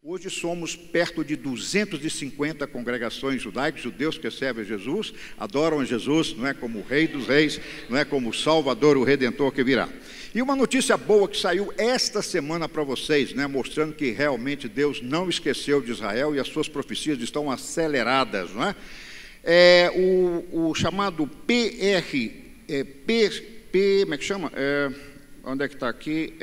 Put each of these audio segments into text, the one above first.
Hoje somos perto de 250 congregações judaicas, judeus que servem a Jesus, adoram a Jesus, não é, como o Rei dos Reis, não é, como o Salvador, o Redentor que virá. E uma notícia boa que saiu esta semana para vocês, né, mostrando que realmente Deus não esqueceu de Israel e as suas profecias estão aceleradas, não é? O chamado como é que chama? Onde é que está aqui?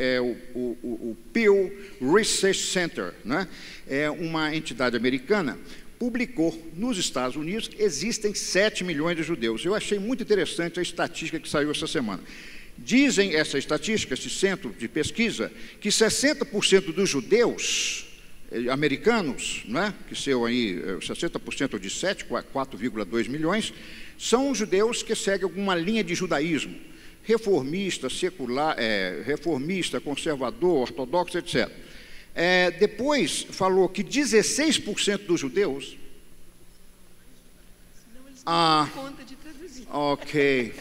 O Pew Research Center, né? É uma entidade americana, publicou nos Estados Unidos que existem 7 milhões de judeus. Eu achei muito interessante a estatística que saiu essa semana. Dizem essa estatística, esse centro de pesquisa, que 60% dos judeus americanos, né, que são aí 60% de 7, 4,2 milhões, são judeus que seguem alguma linha de judaísmo. Reformista, secular, reformista, conservador, ortodoxo, etc. Depois falou que 16% dos judeus... Ok.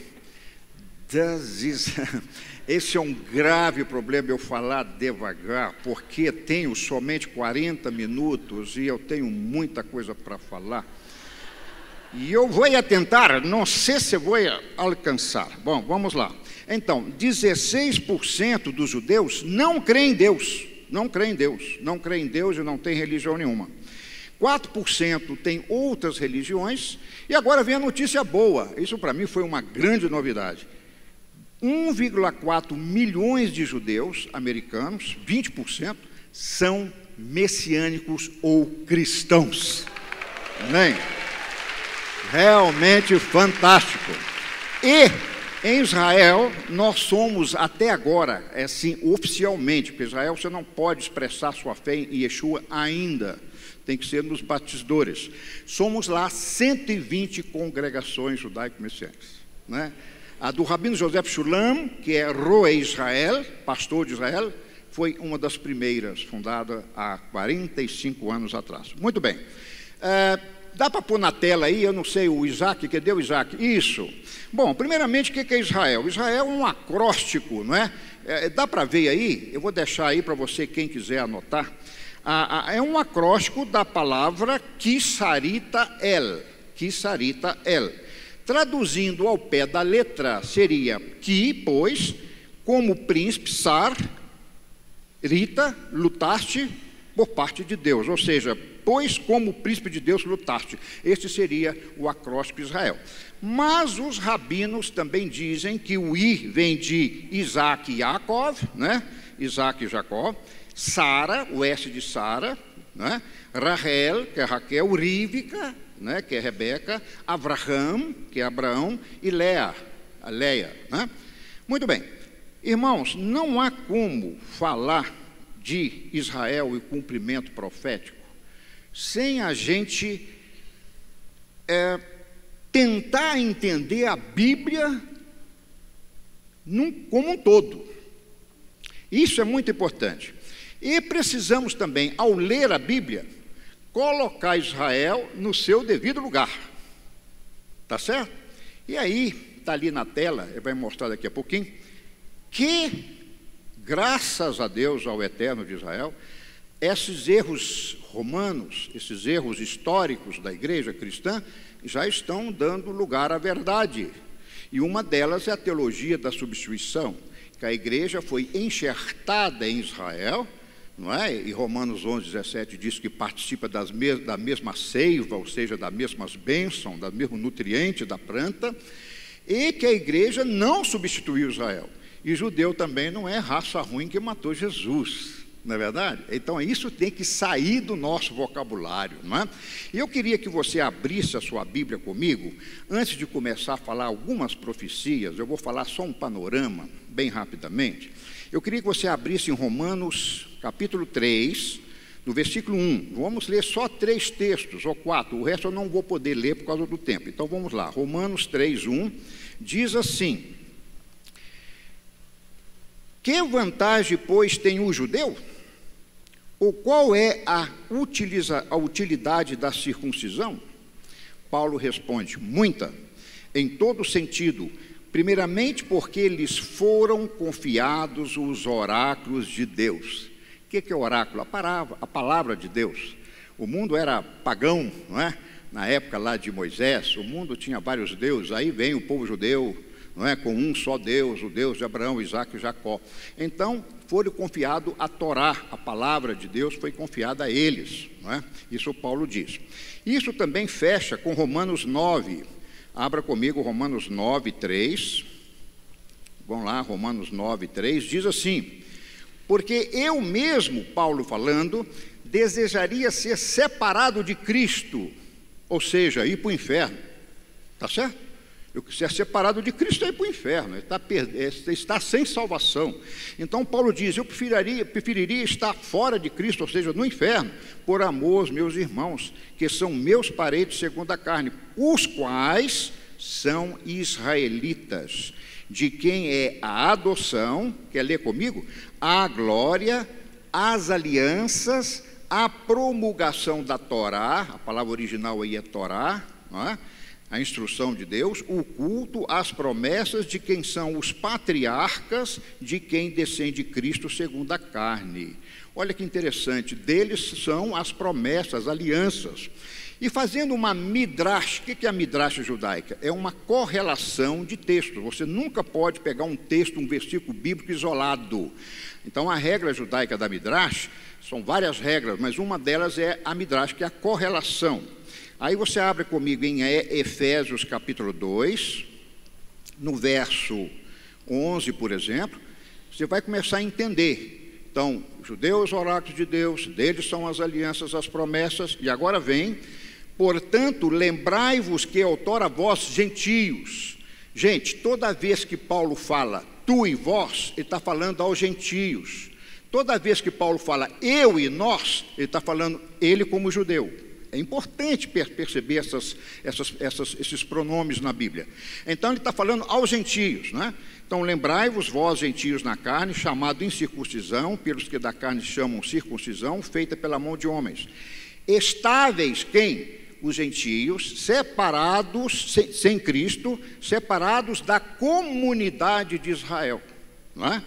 Esse é um grave problema eu falar devagar, porque tenho somente 40 minutos e eu tenho muita coisa para falar. E eu vou tentar, não sei se vou alcançar. Bom, vamos lá. Então, 16% dos judeus não creem em Deus. Não creem em Deus. Não creem em Deus e não têm religião nenhuma. 4% têm outras religiões. E agora vem a notícia boa. Isso para mim foi uma grande novidade. 1,4 milhões de judeus americanos, 20%, são messiânicos ou cristãos. Amém? Realmente fantástico. E em Israel nós somos até agora, assim, oficialmente, porque em Israel você não pode expressar sua fé em Yeshua ainda, tem que ser nos batizadores. Somos lá 120 congregações judaico-messiânicas, né? A do Rabino José Shulam, que é Roé Israel, pastor de Israel, foi uma das primeiras, fundada há 45 anos atrás. Muito bem. Dá para pôr na tela aí, eu não sei, o Isaac, cadê o Isaac? Isso. Bom, primeiramente, o que é Israel? Israel é um acróstico, não é? Dá para ver aí? Eu vou deixar aí para você, quem quiser anotar. É um acróstico da palavra Kisarita El. Kisarita El. Traduzindo ao pé da letra, seria Ki, pois, como príncipe, Sar, Rita, lutaste por parte de Deus, ou seja, pois como príncipe de Deus lutaste. Este seria o acróstico de Israel. Mas os rabinos também dizem que o I vem de Isaac e Yaakov, né? Isaac e Jacó, Sara, o S de Sara, né? Rahel, que é Raquel, Rívica, né? Que é Rebeca, Avraham, que é Abraão, e Leia, a Leia, né? Muito bem. Irmãos, não há como falar de Israel e cumprimento profético sem a gente tentar entender a Bíblia como um todo. Isso é muito importante. E precisamos também, ao ler a Bíblia, colocar Israel no seu devido lugar. Tá certo? E aí, está ali na tela, ele vai mostrar daqui a pouquinho, que, graças a Deus, ao Eterno de Israel, esses erros romanos, esses erros históricos da igreja cristã, já estão dando lugar à verdade. E uma delas é a teologia da substituição, que a igreja foi enxertada em Israel, não é? E Romanos 11:17 diz que participa da mesma seiva, ou seja, das mesmas bênçãos, do mesmo nutriente da planta, e que a igreja não substituiu Israel. E judeu também não é raça ruim que matou Jesus, não é verdade? Então isso tem que sair do nosso vocabulário, não é? E eu queria que você abrisse a sua Bíblia comigo. Antes de começar a falar algumas profecias, eu vou falar só um panorama, bem rapidamente. Eu queria que você abrisse em Romanos, capítulo 3, no versículo 1. Vamos ler só 3 textos, ou 4. O resto eu não vou poder ler por causa do tempo. Então vamos lá. Romanos 3, 1, diz assim: que vantagem, pois, tem o judeu? Ou qual é a utilidade da circuncisão? Paulo responde: muita, em todo sentido. Primeiramente porque lhes foram confiados os oráculos de Deus. O que é oráculo? A palavra de Deus. O mundo era pagão, não é? Na época lá de Moisés, o mundo tinha vários deuses. Aí vem o povo judeu, não é? Com um só Deus, o Deus de Abraão, Isaque e Jacó. Então, foi confiado a Torá, a palavra de Deus foi confiada a eles, não é? Isso Paulo diz. Isso também fecha com Romanos 9. Abra comigo Romanos 9, 3. Vamos lá, Romanos 9, 3, diz assim: porque eu mesmo, Paulo falando, desejaria ser separado de Cristo, ou seja, ir para o inferno. Está certo? Ser separado de Cristo é ir para o inferno, está sem salvação. Então Paulo diz, eu preferiria estar fora de Cristo, ou seja, no inferno, por amor aos meus irmãos, que são meus parentes segundo a carne, os quais são israelitas, de quem é a adoção, quer ler comigo? A glória, as alianças, a promulgação da Torá, a palavra original aí é Torá, não é? A instrução de Deus, o culto, as promessas de quem são os patriarcas, de quem descende Cristo segundo a carne. Olha que interessante, deles são as promessas, alianças. E fazendo uma midrash, o que é a midrash judaica? É uma correlação de textos. Você nunca pode pegar um texto, um versículo bíblico isolado. Então, a regra judaica da midrash, são várias regras, mas uma delas é a midrash, que é a correlação. Aí você abre comigo em Efésios capítulo 2, no verso 11, por exemplo, você vai começar a entender. Então, judeus, oráculos de Deus, deles são as alianças, as promessas, e agora vem, portanto, lembrai-vos que outrora vós, gentios. Gente, toda vez que Paulo fala tu e vós, ele está falando aos gentios. Toda vez que Paulo fala eu e nós, ele está falando ele como judeu. É importante perceber esses pronomes na Bíblia. Então, ele está falando aos gentios, né? Então, lembrai-vos, vós, gentios na carne, chamado incircuncisão, pelos que da carne chamam circuncisão, feita pela mão de homens. Estáveis, quem? Os gentios, separados, sem Cristo, separados da comunidade de Israel, não é?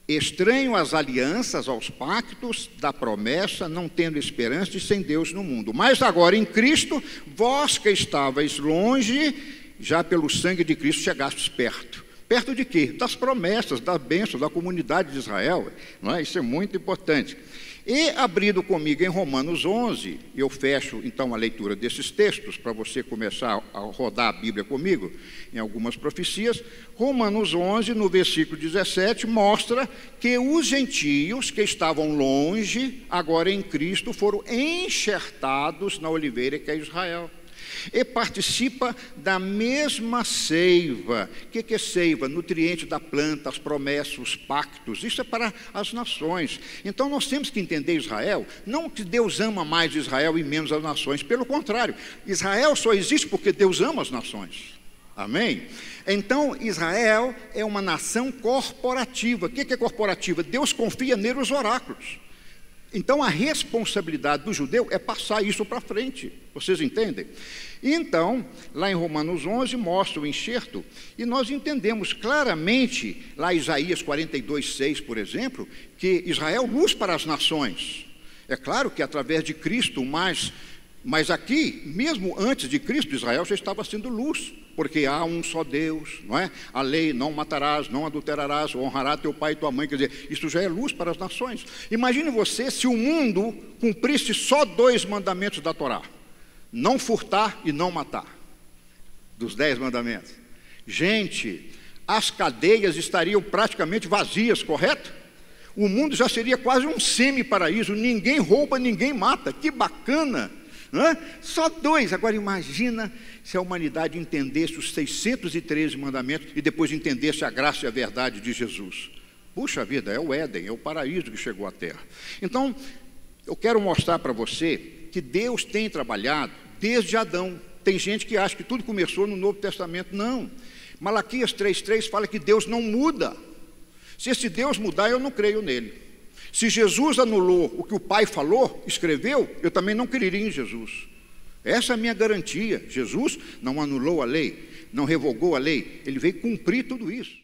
Estranho às alianças, aos pactos da promessa, não tendo esperança e sem Deus no mundo. Mas agora em Cristo, vós que estavais longe, já pelo sangue de Cristo chegastes perto. Perto de quê? Das promessas, da bênção, da comunidade de Israel. Não é? Isso é muito importante. E abrindo comigo em Romanos 11, eu fecho então a leitura desses textos, para você começar a rodar a Bíblia comigo, em algumas profecias. Romanos 11, no versículo 17, mostra que os gentios que estavam longe, agora em Cristo, foram enxertados na oliveira que é Israel. E participa da mesma seiva. O que é seiva? Nutriente da planta, as promessas, os pactos. Isso é para as nações. Então nós temos que entender Israel, não que Deus ama mais Israel e menos as nações. Pelo contrário, Israel só existe porque Deus ama as nações. Amém? Então Israel é uma nação corporativa. O que é corporativa? Deus confia nele os oráculos. Então, a responsabilidade do judeu é passar isso para frente. Vocês entendem? Então, lá em Romanos 11, mostra o enxerto, e nós entendemos claramente, lá em Isaías 42, 6, por exemplo, que Israel luz para as nações. É claro que através de Cristo, mas aqui, mesmo antes de Cristo, Israel já estava sendo luz, porque há um só Deus, não é? A lei, não matarás, não adulterarás, honrará teu pai e tua mãe, quer dizer, isso já é luz para as nações. Imagine você se o mundo cumprisse só 2 mandamentos da Torá, não furtar e não matar, dos 10 mandamentos. Gente, as cadeias estariam praticamente vazias, correto? O mundo já seria quase um semi-paraíso, ninguém rouba, ninguém mata, que bacana! Só 2, agora imagina se a humanidade entendesse os 613 mandamentos e depois entendesse a graça e a verdade de Jesus. Puxa vida, é o Éden, é o paraíso que chegou à Terra. Então, eu quero mostrar para você que Deus tem trabalhado desde Adão. Tem gente que acha que tudo começou no Novo Testamento. Não. Malaquias 3,3 fala que Deus não muda. Se esse Deus mudar, eu não creio nele. Se Jesus anulou o que o Pai falou, escreveu, eu também não creria em Jesus. Essa é a minha garantia. Jesus não anulou a lei, não revogou a lei, ele veio cumprir tudo isso.